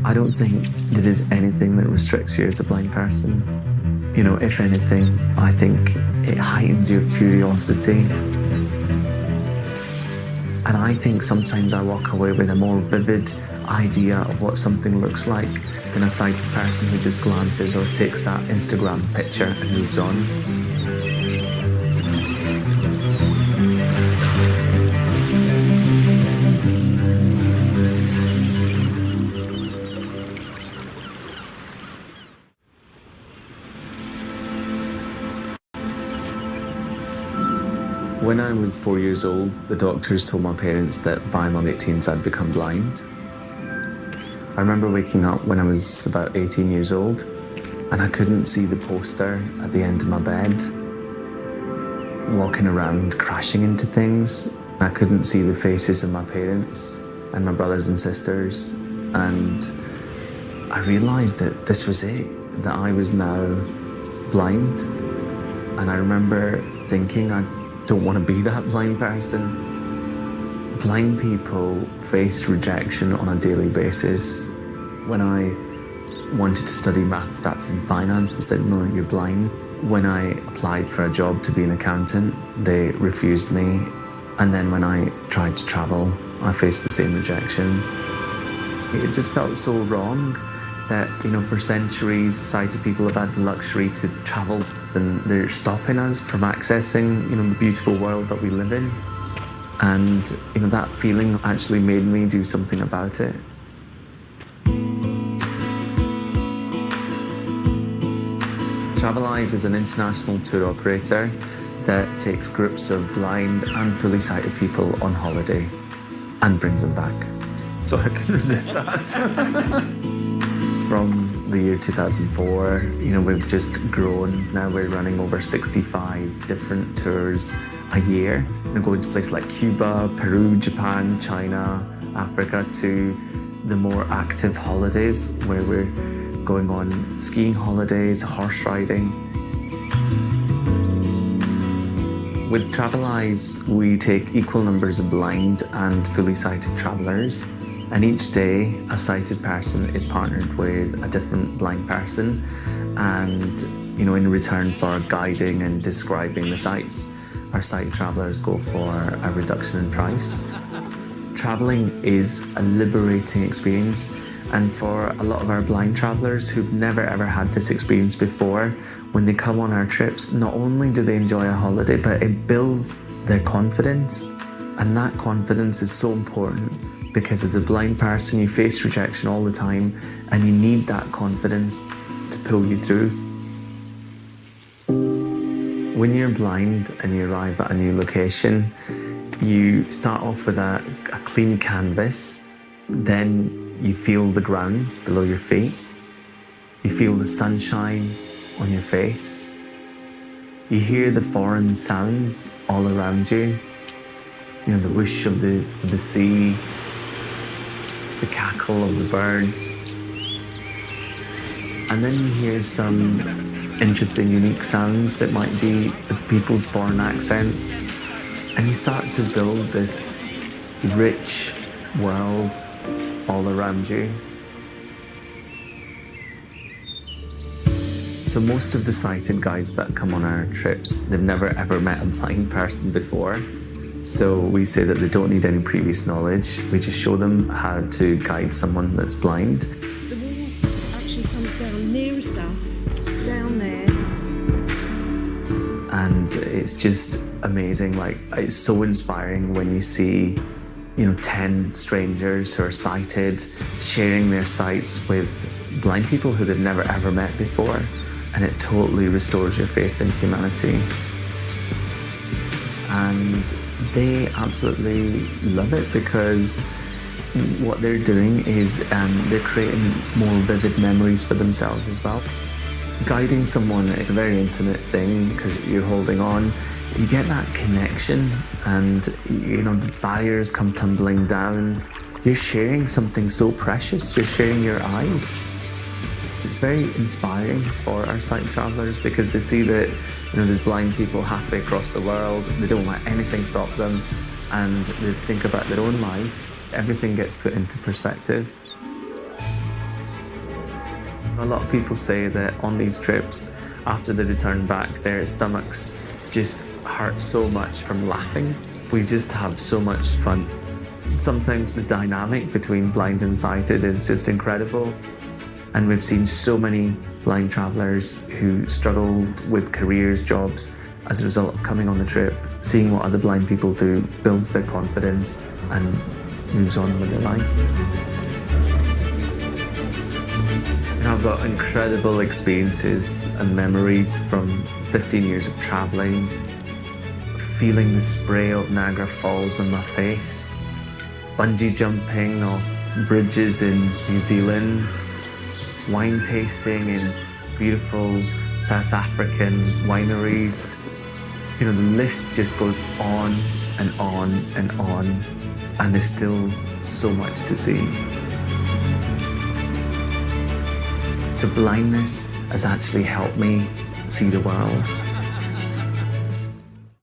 I don't think there is anything that restricts you as a blind person. You know, if anything, I think it heightens your curiosity. And I think sometimes I walk away with a more vivid idea of what something looks like than a sighted person who just glances or takes that Instagram picture and moves on. When I was 4 years old, the doctors told my parents that by my late teens I'd become blind. I remember waking up when I was about 18 years old and I couldn't see the poster at the end of my bed. Walking around, crashing into things. I couldn't see the faces of my parents and my brothers and sisters, and I realised that this was it, that I was now blind. And I remember thinking, I don't want to be that blind person. Blind people face rejection on a daily basis. When I wanted to study maths, stats and finance, they said, no, you're blind. When I applied for a job to be an accountant, they refused me. And then when I tried to travel, I faced the same rejection. It just felt so wrong that, you know, for centuries, sighted people have had the luxury to travel, and they're stopping us from accessing, you know, the beautiful world that we live in. And, you know, that feeling actually made me do something about it. Traveleyes is an international tour operator that takes groups of blind and fully sighted people on holiday and brings them back. So I couldn't resist that. From the year 2004, you know, we've just grown. Now we're running over 65 different tours a year. We're going to places like Cuba, Peru, Japan, China, Africa, to the more active holidays where we're going on skiing holidays, horse riding. With Traveleyes, we take equal numbers of blind and fully sighted travellers. And each day, a sighted person is partnered with a different blind person, and, you know, in return for guiding and describing the sights, our sighted travellers go for a reduction in price. Travelling is a liberating experience, and for a lot of our blind travellers who've never ever had this experience before, when they come on our trips, not only do they enjoy a holiday, but it builds their confidence. And that confidence is so important, because as a blind person, you face rejection all the time, and you need that confidence to pull you through. When you're blind and you arrive at a new location, you start off with a clean canvas, then you feel the ground below your feet, you feel the sunshine on your face, you hear the foreign sounds all around you, you know, the whoosh of the sea, the cackle of the birds, and then you hear some interesting, unique sounds. It might be the people's foreign accents, and you start to build this rich world all around you. So most of the sighted guides that come on our trips, they've never ever met a blind person before. So we say that they don't need any previous knowledge. We just show them how to guide someone that's blind. The wall actually comes down nearest us, down there. And it's just amazing. Like, it's so inspiring when you see, you know, 10 strangers who are sighted sharing their sights with blind people who they've never ever met before. And it totally restores your faith in humanity. And they absolutely love it, because what they're doing is they're creating more vivid memories for themselves as well. Guiding someone is a very intimate thing, because you're holding on. You get that connection, and, you know, the barriers come tumbling down. You're sharing something so precious. You're sharing your eyes. It's very inspiring for our sight travellers because they see that there's blind people halfway across the world. They don't let anything stop them, and they think about their own life. Everything gets put into perspective. A lot of people say that on these trips, after they return back, their stomachs just hurt so much from laughing. We just have so much fun. Sometimes the dynamic between blind and sighted is just incredible. And we've seen so many blind travellers who struggled with careers, jobs, as a result of coming on the trip. Seeing what other blind people do builds their confidence and moves on with their life. I've got incredible experiences and memories from 15 years of travelling, feeling the spray of Niagara Falls on my face, bungee jumping off bridges in New Zealand, wine tasting in beautiful South African wineries. The list just goes on and on and on, and there's still so much to see. So blindness has actually helped me see the world.